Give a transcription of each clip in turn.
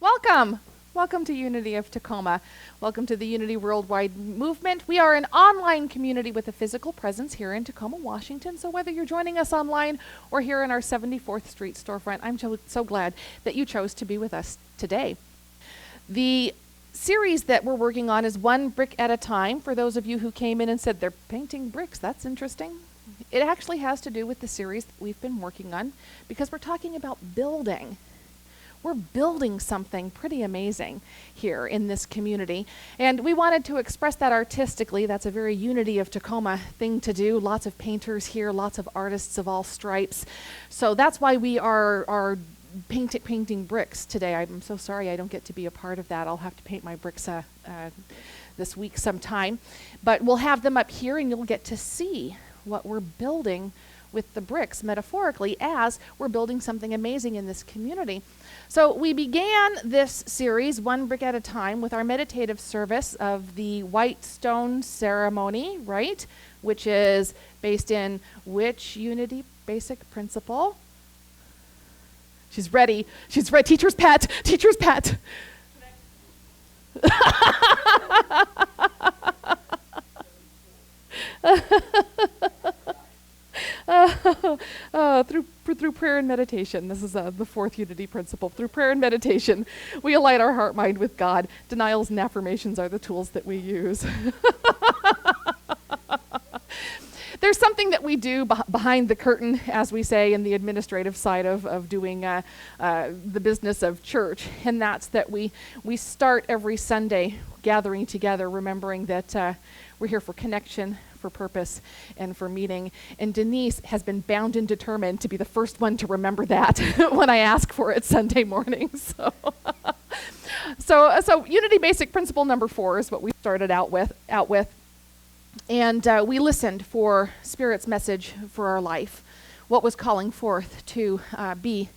Welcome! Welcome to Unity of Tacoma. Welcome to the Unity Worldwide Movement. We are an online community with a physical presence here in Tacoma, Washington. So whether you're joining us online or here in our 74th Street storefront, I'm so glad that you chose to be with us today. The series that we're working on is One Brick at a Time. For those of you who came in and said they're painting bricks, that's interesting. It actually has to do with the series that we've been working on because we're talking about building. We're building something pretty amazing here in this community. And we wanted to express that artistically. That's a very Unity of Tacoma thing to do. Lots of painters here, lots of artists of all stripes. So that's why we are painting bricks today. I'm so sorry I don't get to be a part of that. I'll have to paint my bricks this week sometime. But we'll have them up here and you'll get to see what we're building with the bricks, metaphorically, as we're building something amazing in this community. So we began this series, One Brick at a Time, with our meditative service of the White Stone Ceremony, right? Which is based in which Unity basic principle? She's ready. She's ready. Teacher's pet. Teacher's pet. Through prayer and meditation. This is the fourth Unity principle. Through prayer and meditation, we align our heart mind with God. Denials and affirmations are the tools that we use. There's something that we do behind the curtain, as we say, in the administrative side of doing the business of church, and that's that we start every Sunday gathering together, remembering that we're here for connection, for purpose, and for meeting. And Denise has been bound and determined to be the first one to remember that when I ask for it Sunday mornings. So Unity Basic Principle number 4 is what we started out with. And we listened for Spirit's message for our life, what was calling forth to be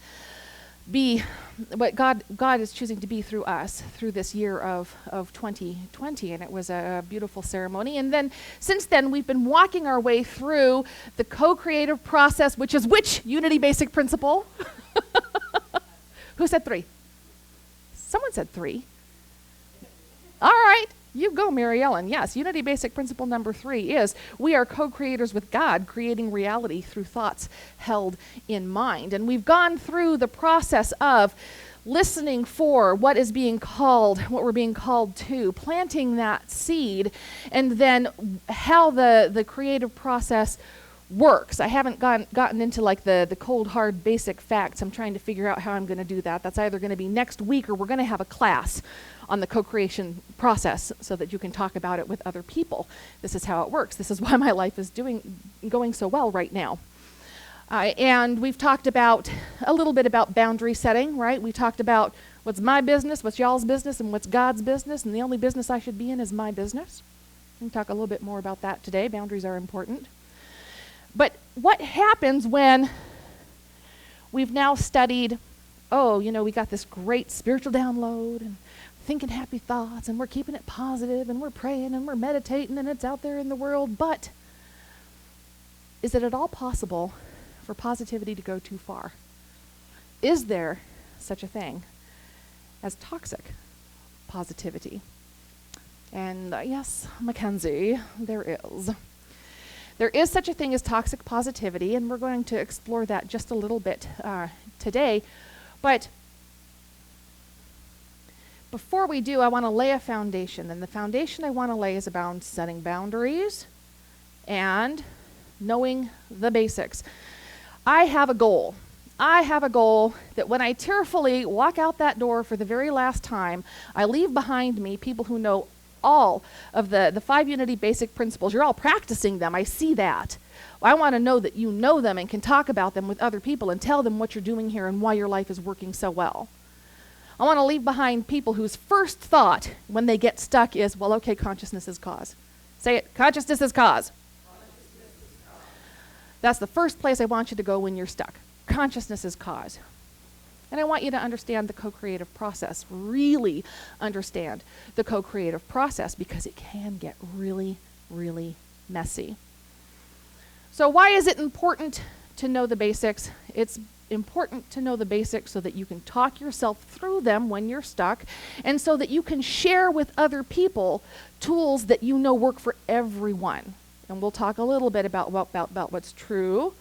what God is choosing to be through us through this year of 2020, and it was a beautiful ceremony. And then since then we've been walking our way through the co-creative process, which is which Unity Basic Principle? Who said 3? Someone said 3. All right. You go, Mary Ellen. Yes, Unity Basic Principle number 3 is we are co-creators with God, creating reality through thoughts held in mind. And we've gone through the process of listening for what is being called, what we're being called to, planting that seed, and then how the creative process works. I haven't gotten into like the cold, hard, basic facts. I'm trying to figure out how I'm going to do that. That's either going to be next week or we're going to have a class on the co-creation process so that you can talk about it with other people. This is how it works. This is why my life is going so well right now. And we've talked about a little bit about boundary setting, right? We talked about what's my business, what's y'all's business, and what's God's business, and the only business I should be in is my business. We'll talk a little bit more about that today. Boundaries are important. But what happens when we've now studied, we got this great spiritual download and thinking happy thoughts and we're keeping it positive and we're praying and we're meditating and it's out there in the world, but is it at all possible for positivity to go too far? Is there such a thing as toxic positivity? And yes, Mackenzie, there is. There is such a thing as toxic positivity, and we're going to explore that just a little bit today. But before we do, I want to lay a foundation. And the foundation I want to lay is about setting boundaries and knowing the basics. I have a goal. I have a goal that when I tearfully walk out that door for the very last time, I leave behind me people who know all of the 5 Unity Basic Principles. You're all practicing them. I see that. I want to know that you know them and can talk about them with other people and tell them what you're doing here and why your life is working so well. I want to leave behind people whose first thought when they get stuck is, well, okay, consciousness is cause. Say it, consciousness is cause. That's the first place I want you to go when you're stuck. Consciousness is cause. And I want you to understand the co-creative process, really understand the co-creative process because it can get really, really messy. So why is it important to know the basics? It's important to know the basics so that you can talk yourself through them when you're stuck, and so that you can share with other people tools that you know work for everyone. And we'll talk a little bit about what's true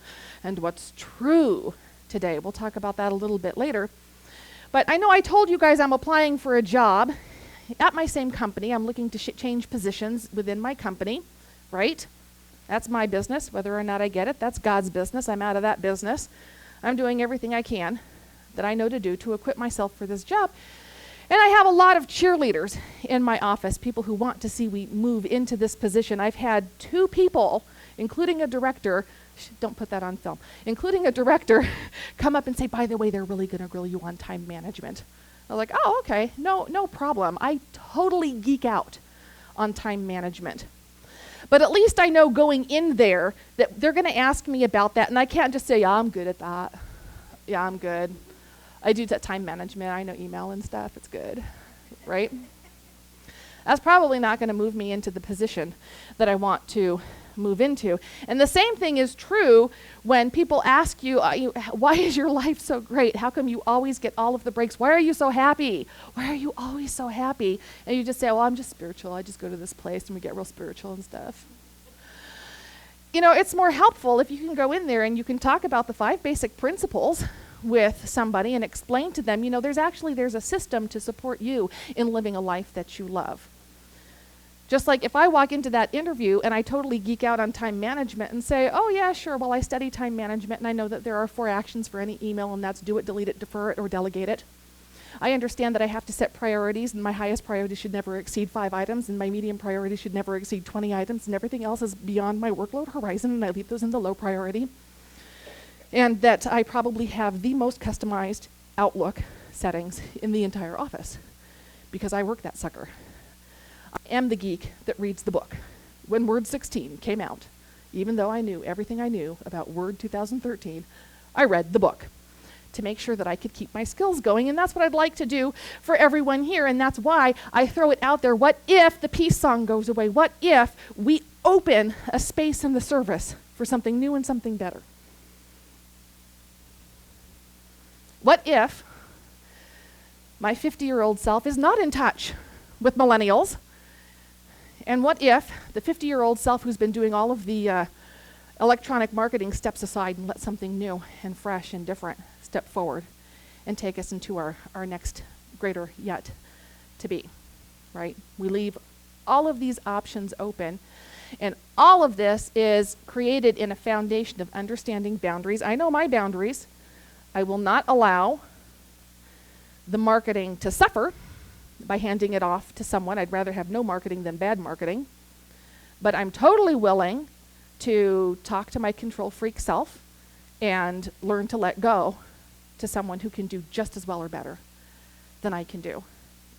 and what's true today. We'll talk about that a little bit later. But I know I told you guys I'm applying for a job at my same company. I'm looking to change positions within my company, right? That's my business. Whether or not I get it, that's God's business. I'm out of that business. I'm doing everything I can that I know to do to equip myself for this job. And I have a lot of cheerleaders in my office, people who want to see we move into this position. I've had 2 people, including a director, don't put that on film, including a director, come up and say, by the way, they're really going to grill you on time management. I was like, oh, okay, no problem. I totally geek out on time management. But at least I know going in there that they're going to ask me about that, and I can't just say, yeah, I'm good at that. Yeah, I'm good. I do that time management. I know email and stuff. It's good, right? That's probably not going to move me into the position that I want to move into. And the same thing is true when people ask you, why is your life so great? How come you always get all of the breaks? Why are you so happy? Why are you always so happy? And you just say, well, I'm just spiritual. I just go to this place and we get real spiritual and stuff. It's more helpful if you can go in there and you can talk about the 5 basic principles with somebody and explain to them, there's a system to support you in living a life that you love. Just like if I walk into that interview and I totally geek out on time management and say, oh yeah, sure, well, I study time management and I know that there are 4 actions for any email, and that's do it, delete it, defer it, or delegate it. I understand that I have to set priorities, and my highest priority should never exceed 5 items, and my medium priority should never exceed 20 items, and everything else is beyond my workload horizon, and I leave those in the low priority. And that I probably have the most customized Outlook settings in the entire office because I work that sucker. I am the geek that reads the book. When Word 16 came out, even though I knew everything I knew about Word 2013, I read the book to make sure that I could keep my skills going. And that's what I'd like to do for everyone here. And that's why I throw it out there. What if the peace song goes away? What if we open a space in the service for something new and something better? What if my 50-year-old self is not in touch with millennials? And what if the 50-year-old self who's been doing all of the electronic marketing steps aside and let something new and fresh and different step forward and take us into our next greater yet to be, right? We leave all of these options open, and all of this is created in a foundation of understanding boundaries. I know my boundaries. I will not allow the marketing to suffer by handing it off to someone. I'd rather have no marketing than bad marketing. But I'm totally willing to talk to my control freak self and learn to let go to someone who can do just as well or better than I can do.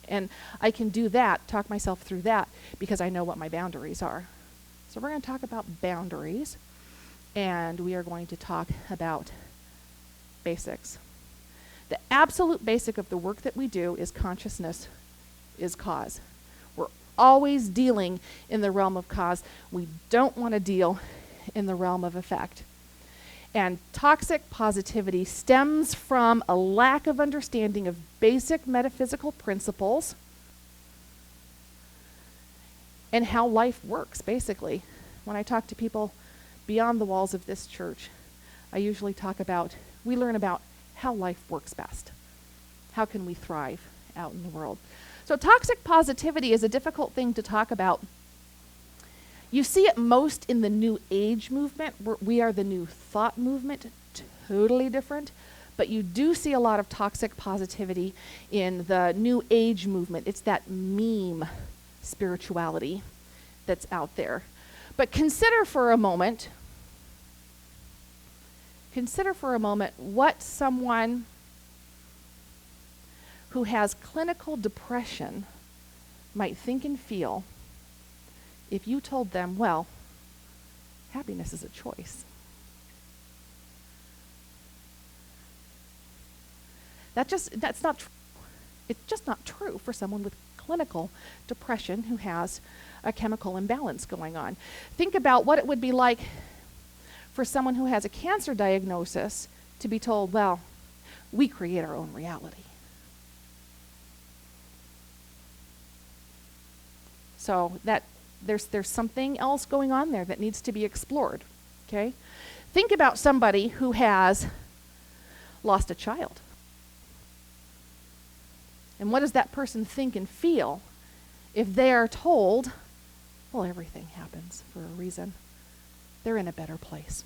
And I can do that, talk myself through that, because I know what my boundaries are. So we're going to talk about boundaries, and we are going to talk about basics. The absolute basic of the work that we do is consciousness is cause. We're always dealing in the realm of cause. We don't want to deal in the realm of effect. And toxic positivity stems from a lack of understanding of basic metaphysical principles and how life works, basically. When I talk to people beyond the walls of this church, I usually we learn about how life works best. How can we thrive out in the world? So toxic positivity is a difficult thing to talk about. You see it most in the New Age movement. We are the New Thought movement, totally different. But you do see a lot of toxic positivity in the New Age movement. It's that meme spirituality that's out there. But consider for a moment what someone who has clinical depression might think and feel if you told them, well, happiness is a choice. That's not true. It's just not true for someone with clinical depression who has a chemical imbalance going on. Think about what it would be like for someone who has a cancer diagnosis to be told, well, we create our own reality. So that there's something else going on there that needs to be explored, okay? Think about somebody who has lost a child. And what does that person think and feel if they are told, well, everything happens for a reason. They're in a better place.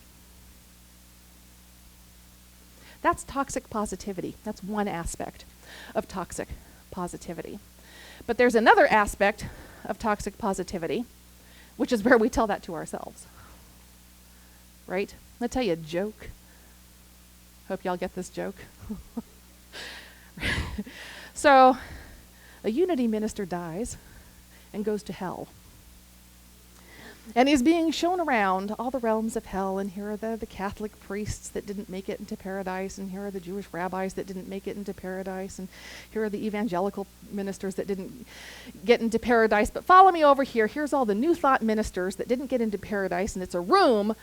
That's toxic positivity. That's one aspect of toxic positivity. But there's another aspect of toxic positivity, which is where we tell that to ourselves. Right? I'll tell you a joke. Hope y'all get this joke. So, a Unity minister dies and goes to hell. And he's being shown around all the realms of hell, and here are the Catholic priests that didn't make it into paradise, and here are the Jewish rabbis that didn't make it into paradise, and here are the evangelical ministers that didn't get into paradise. But follow me over here. Here's all the New Thought ministers that didn't get into paradise, and it's a room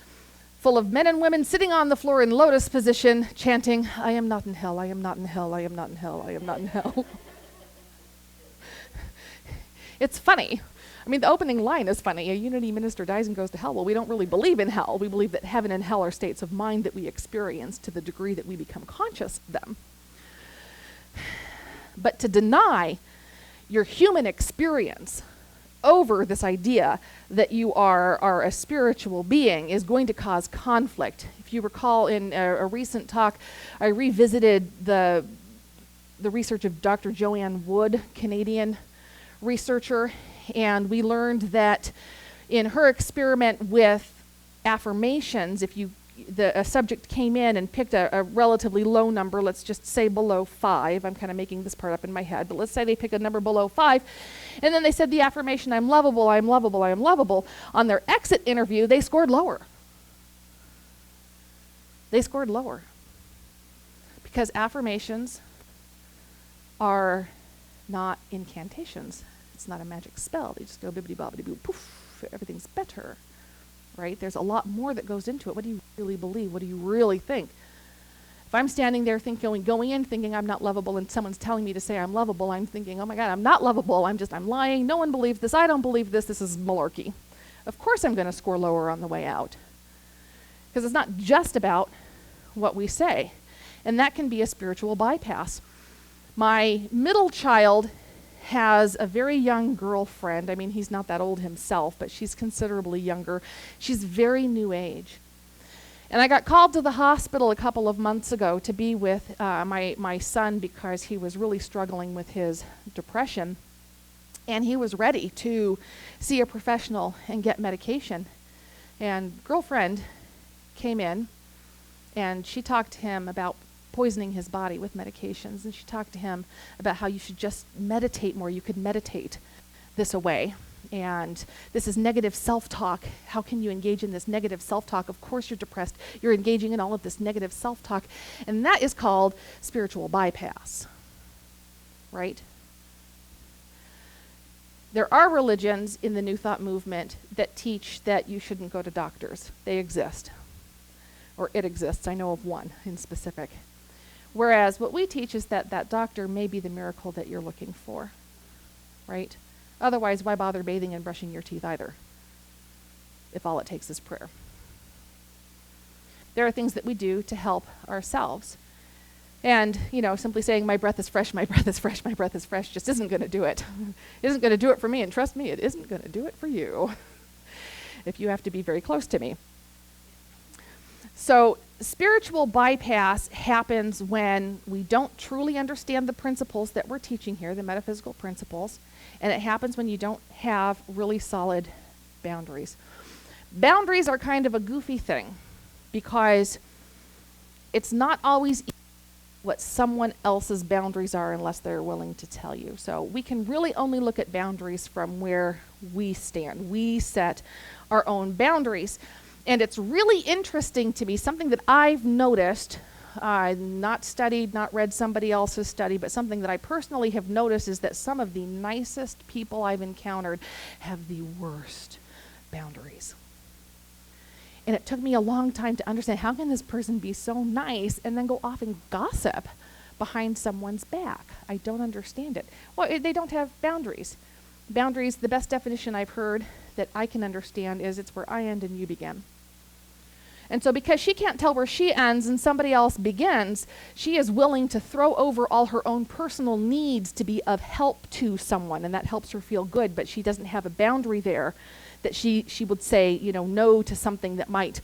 full of men and women sitting on the floor in lotus position, chanting, I am not in hell, I am not in hell, I am not in hell, I am not in hell. It's funny. I mean, the opening line is funny. A Unity minister dies and goes to hell. Well, we don't really believe in hell. We believe that heaven and hell are states of mind that we experience to the degree that we become conscious of them. But to deny your human experience over this idea that you are a spiritual being is going to cause conflict. If you recall in a recent talk, I revisited the research of Dr. Joanne Wood, Canadian researcher, and we learned that in her experiment with affirmations, if a subject came in and picked a relatively low number, let's just say below 5, I'm kind of making this part up in my head, but let's say they pick a number below 5, and then they said the affirmation, I'm lovable, I'm lovable, I'm lovable. On their exit interview, they scored lower. They scored lower. Because affirmations are not incantations. It's not a magic spell. They just go bibbidi-bobbidi-boo, poof, everything's better, right? There's a lot more that goes into it. What do you really believe? What do you really think? If I'm standing there going in thinking I'm not lovable and someone's telling me to say I'm lovable, I'm thinking, oh my God, I'm not lovable. I'm lying. No one believes this. I don't believe this. This is malarkey. Of course I'm going to score lower on the way out. Because it's not just about what we say. And that can be a spiritual bypass. My middle child has a very young girlfriend. I mean, he's not that old himself, but she's considerably younger. She's very new age. And I got called to the hospital a couple of months ago to be with my son because he was really struggling with his depression. And he was ready to see a professional and get medication. And girlfriend came in, and she talked to him about poisoning his body with medications, and she talked to him about how you should just meditate more. You could meditate this away. And this is negative self-talk. How can you engage in this negative self-talk? Of course you're depressed. You're engaging in all of this negative self-talk. And that is called spiritual bypass, right? There are religions in the New Thought movement that teach that you shouldn't go to doctors. They exist. Or it exists. I know of one in specific. Whereas what we teach is that that doctor may be the miracle that you're looking for, right? Otherwise, why bother bathing and brushing your teeth either, if all it takes is prayer? There are things that we do to help ourselves. And, simply saying, my breath is fresh, my breath is fresh, my breath is fresh, just isn't going to do it. It isn't going to do it for me, and trust me, it isn't going to do it for you, if you have to be very close to me. So spiritual bypass happens when we don't truly understand the principles that we're teaching here, the metaphysical principles, and it happens when you don't have really solid boundaries. Boundaries are kind of a goofy thing because it's not always what someone else's boundaries are unless they're willing to tell you. So we can really only look at boundaries from where we stand. We set our own boundaries. And it's really interesting to me, something that I've noticed, not studied, not read somebody else's study, but something that I personally have noticed is that some of the nicest people I've encountered have the worst boundaries. And it took me a long time to understand, how can this person be so nice and then go off and gossip behind someone's back? I don't understand it. Well, they don't have boundaries. Boundaries, the best definition I've heard that I can understand is it's where I end and you begin. And so because she can't tell where she ends and somebody else begins, she is willing to throw over all her own personal needs to be of help to someone, and that helps her feel good, but she doesn't have a boundary there that she would say, no to something that might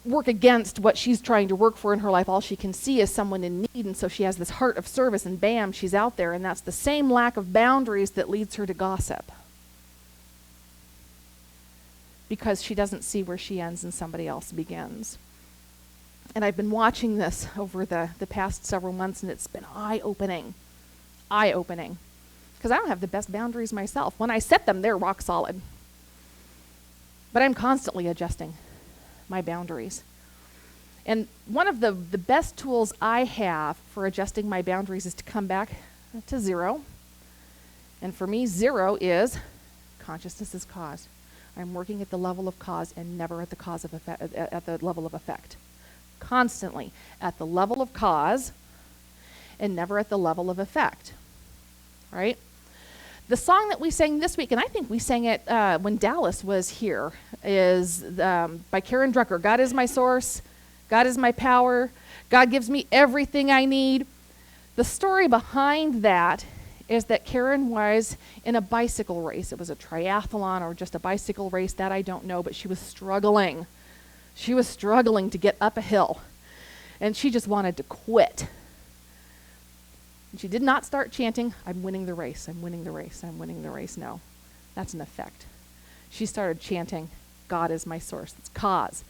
work against what she's trying to work for in her life. All she can see is someone in need, and so she has this heart of service, and bam, she's out there, and that's the same lack of boundaries that leads her to gossip. Because she doesn't see where she ends and somebody else begins. And I've been watching this over the past several months, and it's been eye-opening. Because I don't have the best boundaries myself. When I set them, they're rock solid. But I'm constantly adjusting my boundaries. And one of the best tools I have for adjusting my boundaries is to come back to zero. And for me, zero is consciousness is cause. I'm working at the level of cause and never at the cause of at the level of effect. Constantly at the level of cause and never at the level of effect. Right? The song that we sang this week, and I think we sang it when Dallas was here, is by Karen Drucker. God is my source. God is my power. God gives me everything I need. The story behind that is that Karen was in a bicycle race. It was a triathlon or just a bicycle race, that I don't know, but she was struggling. She was struggling to get up a hill, and she just wanted to quit. And she did not start chanting, I'm winning the race, I'm winning the race, I'm winning the race. No, that's an effect. She started chanting, God is my source. It's cause.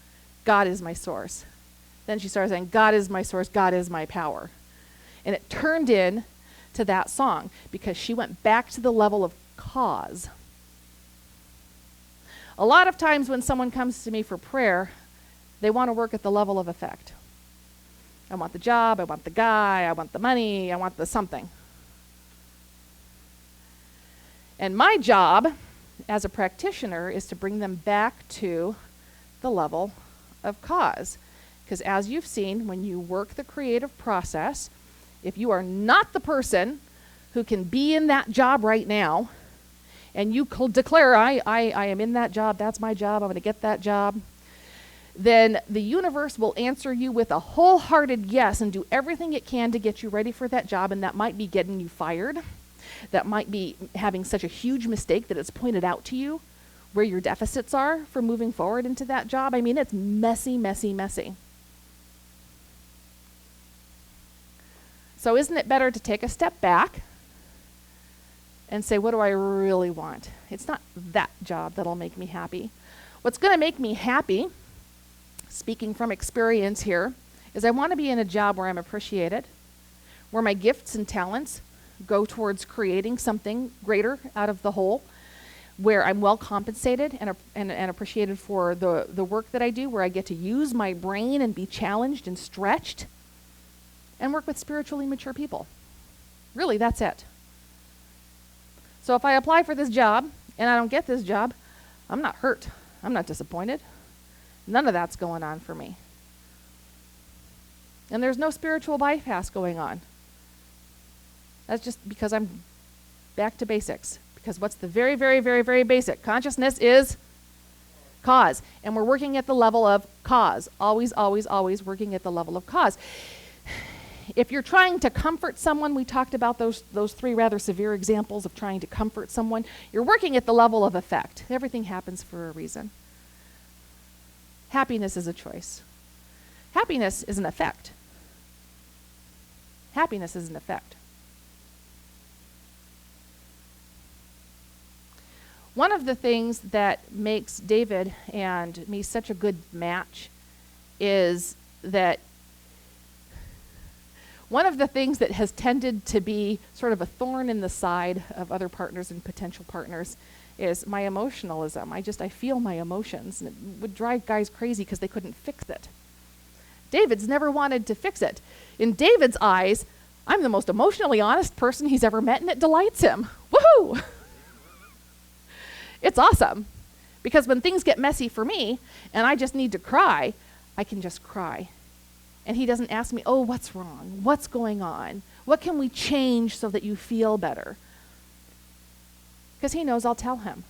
God is my source. Then she started saying, God is my source, God is my power. And it turned in to that song because she went back to the level of cause. A lot of times when someone comes to me for prayer, they want to work at the level of effect. I want the job, I want the guy, I want the money, I want the something. And my job as a practitioner is to bring them back to the level of cause. Because as you've seen, when you work the creative process, if you are not the person who can be in that job right now, and you declare, I am in that job, that's my job, I'm going to get that job, then the universe will answer you with a wholehearted yes and do everything it can to get you ready for that job, and that might be getting you fired. That might be having such a huge mistake that it's pointed out to you where your deficits are for moving forward into that job. I mean, it's messy, messy, messy. So isn't it better to take a step back and say, what do I really want? It's not that job that'll make me happy. What's going to make me happy, speaking from experience here, is I want to be in a job where I'm appreciated, where my gifts and talents go towards creating something greater out of the whole, where I'm well compensated and appreciated for the work that I do, where I get to use my brain and be challenged and stretched, and work with spiritually mature people. Really, that's it. So if I apply for this job and I don't get this job, I'm not hurt. I'm not disappointed. None of that's going on for me. And there's no spiritual bypass going on. That's just because I'm back to basics. Because what's the very, very, very, very basic? Consciousness is cause. And we're working at the level of cause. Always, always, always working at the level of cause. If you're trying to comfort someone, we talked about those three rather severe examples of trying to comfort someone. You're working at the level of effect. Everything happens for a reason. Happiness is a choice. Happiness is an effect. Happiness is an effect. One of the things that makes David and me such a good match is that one of the things that has tended to be sort of a thorn in the side of other partners and potential partners is my emotionalism. I feel my emotions, and it would drive guys crazy because they couldn't fix it. David's never wanted to fix it. In David's eyes, I'm the most emotionally honest person he's ever met, and it delights him. Woohoo! It's awesome. Because when things get messy for me and I just need to cry, I can just cry. And he doesn't ask me, oh, what's wrong? What's going on? What can we change so that you feel better? Because he knows I'll tell him.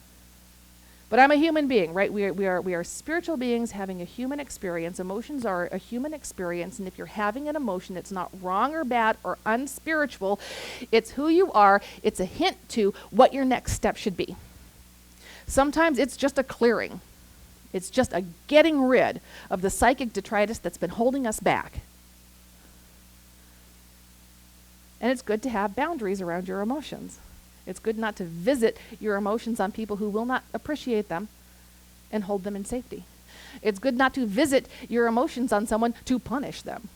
But I'm a human being, right? We are spiritual beings having a human experience. Emotions are a human experience. And if you're having an emotion, it's not wrong or bad or unspiritual. It's who you are. It's a hint to what your next step should be. Sometimes it's just a clearing. It's just a getting rid of the psychic detritus that's been holding us back. And it's good to have boundaries around your emotions. It's good not to visit your emotions on people who will not appreciate them and hold them in safety. It's good not to visit your emotions on someone to punish them.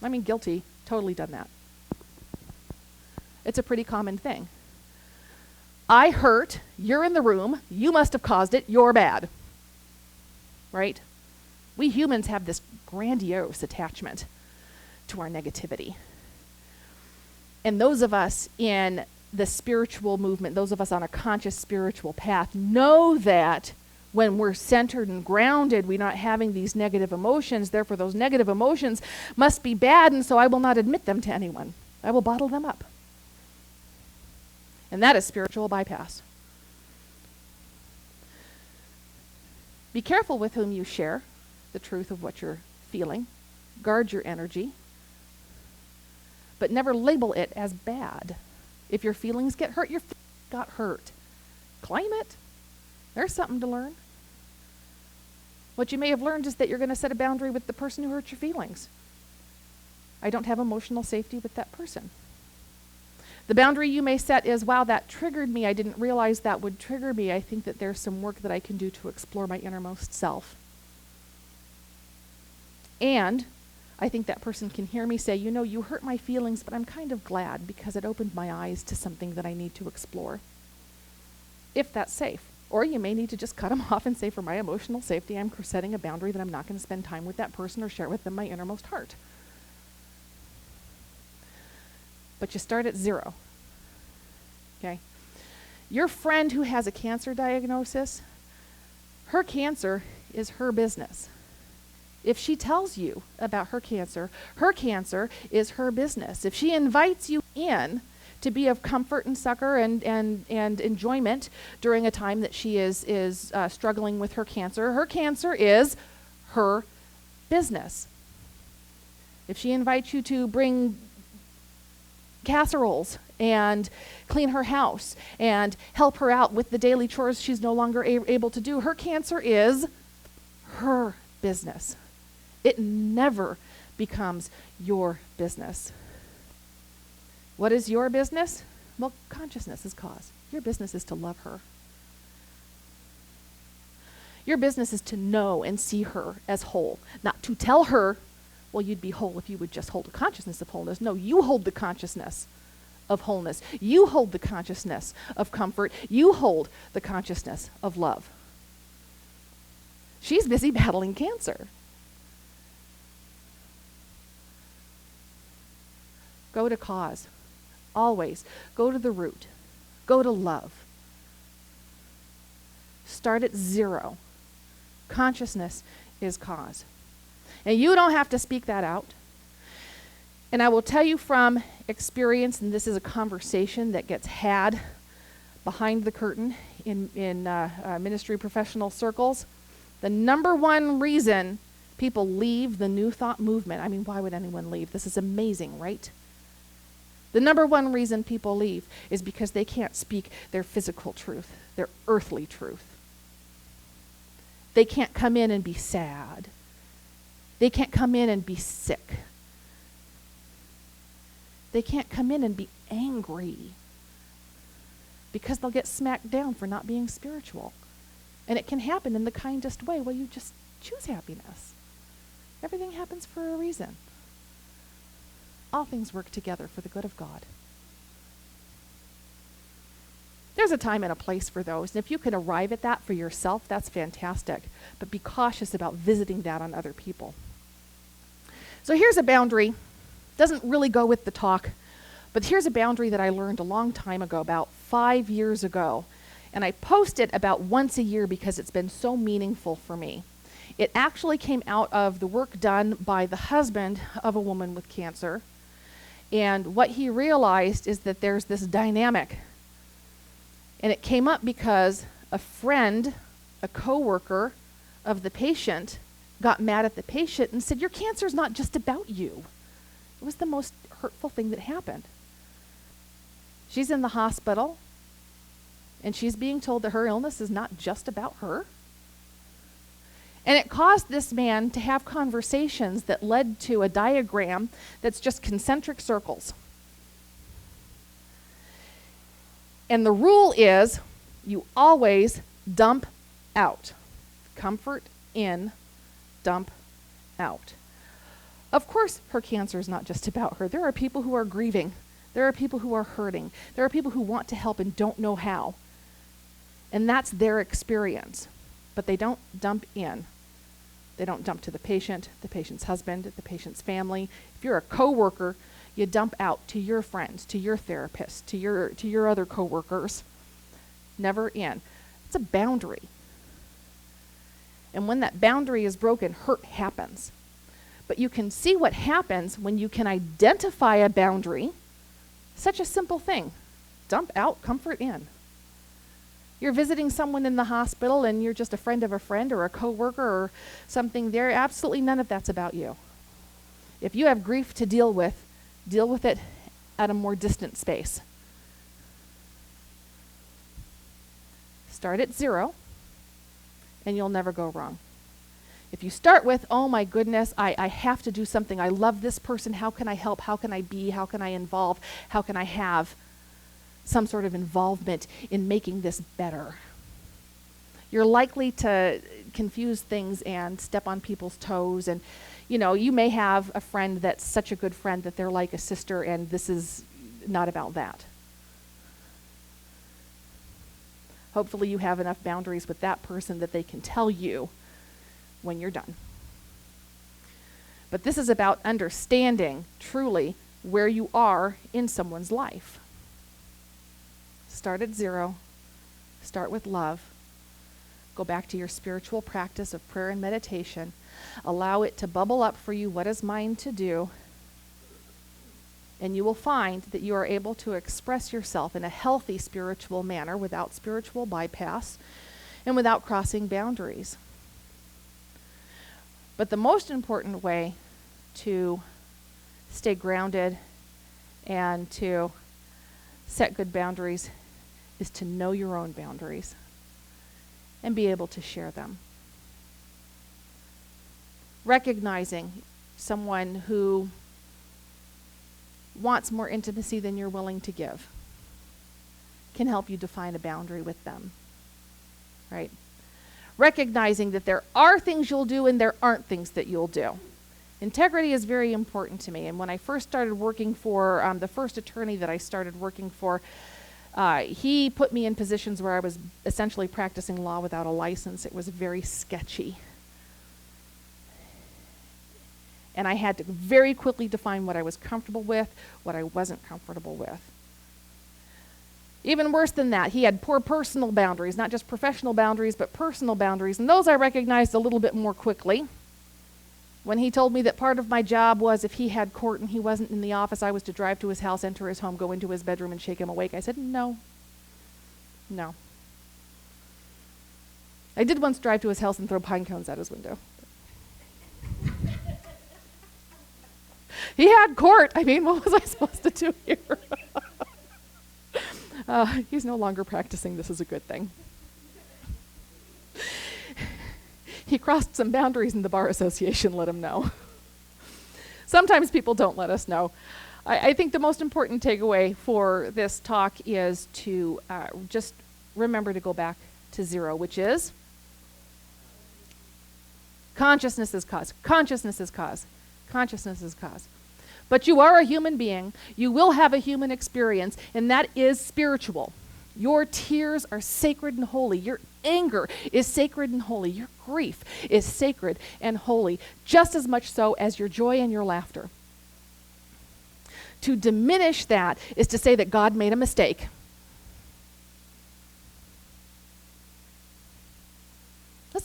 I mean, guilty, totally done that. It's a pretty common thing. I hurt, you're in the room, you must have caused it, you're bad. Right? We humans have this grandiose attachment to our negativity. And those of us in the spiritual movement, those of us on a conscious spiritual path, know that when we're centered and grounded, we're not having these negative emotions. Therefore, those negative emotions must be bad, and so I will not admit them to anyone. I will bottle them up. And that is spiritual bypass. Be careful with whom you share the truth of what you're feeling. Guard your energy. But never label it as bad. If your feelings get hurt, your feelings got hurt. Claim it. There's something to learn. What you may have learned is that you're going to set a boundary with the person who hurt your feelings. I don't have emotional safety with that person. The boundary you may set is, wow, that triggered me. I didn't realize that would trigger me. I think that there's some work that I can do to explore my innermost self. And I think that person can hear me say, you know, you hurt my feelings, but I'm kind of glad because it opened my eyes to something that I need to explore. If that's safe. Or you may need to just cut them off and say, for my emotional safety, I'm setting a boundary that I'm not going to spend time with that person or share with them my innermost heart. But you start at 0. Okay? Your friend who has a cancer diagnosis, her cancer is her business. If she tells you about her cancer is her business. If she invites you in to be of comfort and succor and enjoyment during a time that she is struggling with her cancer is her business. If she invites you to bring casseroles and clean her house and help her out with the daily chores she's no longer able to do, her cancer is her business. It never becomes your business. What is your business? Well, consciousness is cause. Your business is to love her. Your business is to know and see her as whole, not to tell her, well, you'd be whole if you would just hold a consciousness of wholeness. No, you hold the consciousness of wholeness. You hold the consciousness of comfort. You hold the consciousness of love. She's busy battling cancer. Go to cause. Always. Go to the root. Go to love. Start at 0. Consciousness is cause. And you don't have to speak that out. And I will tell you from experience, and this is a conversation that gets had behind the curtain in ministry professional circles, the number one reason people leave the New Thought movement, I mean, why would anyone leave? This is amazing, right? The number one reason people leave is because they can't speak their physical truth, their earthly truth. They can't come in and be sad. They can't come in and be sick. They can't come in and be angry because they'll get smacked down for not being spiritual. And it can happen in the kindest way. Well, you just choose happiness. Everything happens for a reason. All things work together for the good of God. There's a time and a place for those. And if you can arrive at that for yourself, that's fantastic. But be cautious about visiting that on other people. So here's a boundary. Doesn't really go with the talk, but here's a boundary that I learned a long time ago, about 5 years ago. And I post it about once a year because it's been so meaningful for me. It actually came out of the work done by the husband of a woman with cancer. And what he realized is that there's this dynamic. And it came up because a friend, a coworker of the patient, got mad at the patient and said, "Your cancer is not just about you." It was the most hurtful thing that happened. She's in the hospital, and she's being told that her illness is not just about her. And it caused this man to have conversations that led to a diagram that's just concentric circles. And the rule is you always dump out. Comfort in, dump out. Of course, her cancer is not just about her. There are people who are grieving. There are people who are hurting. There are people who want to help and don't know how. And that's their experience. But they don't dump in. They don't dump to the patient's husband, the patient's family. If you're a coworker, you dump out to your friends, to your therapist, to your other coworkers. Never in. It's a boundary. And when that boundary is broken, hurt happens. But you can see what happens when you can identify a boundary. Such a simple thing. Dump out, comfort in. You're visiting someone in the hospital and you're just a friend of a friend or a coworker or something there. Absolutely none of that's about you. If you have grief to deal with it at a more distant space. Start at 0 and you'll never go wrong. If you start with, "Oh my goodness, I have to do something. I love this person. How can I help? How can I be? How can I involve? How can I have some sort of involvement in making this better?" You're likely to confuse things and step on people's toes. And, you may have a friend that's such a good friend that they're like a sister, and this is not about that. Hopefully you have enough boundaries with that person that they can tell you when you're done. But this is about understanding truly where you are in someone's life. Start at 0. Start with love. Go back to your spiritual practice of prayer and meditation. Allow it to bubble up for you what is mine to do. And you will find that you are able to express yourself in a healthy spiritual manner without spiritual bypass and without crossing boundaries. But the most important way to stay grounded and to set good boundaries is to know your own boundaries and be able to share them. Recognizing someone who wants more intimacy than you're willing to give can help you define a boundary with them, right? Recognizing that there are things you'll do and there aren't things that you'll do. Integrity is very important to me. And when I first started working for the first attorney that I started working for, he put me in positions where I was essentially practicing law without a license. It was very sketchy. And I had to very quickly define what I was comfortable with, what I wasn't comfortable with. Even worse than that, he had poor personal boundaries, not just professional boundaries, but personal boundaries. And those I recognized a little bit more quickly. When he told me that part of my job was if he had court and he wasn't in the office, I was to drive to his house, enter his home, go into his bedroom, and shake him awake. I said, no. I did once drive to his house and throw pine cones out his window. He had court. I mean, what was I supposed to do here? He's no longer practicing. This is a good thing. He crossed some boundaries and the Bar Association let him know. Sometimes people don't let us know. I think the most important takeaway for this talk is to just remember to go back to 0, which is consciousness is cause. Consciousness is cause. Consciousness is cause. But you are a human being. You will have a human experience, and that is spiritual. Your tears are sacred and holy. Your anger is sacred and holy. Your grief is sacred and holy, just as much so as your joy and your laughter. To diminish that is to say that God made a mistake.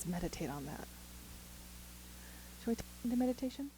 Let's meditate on that. Shall we take into meditation?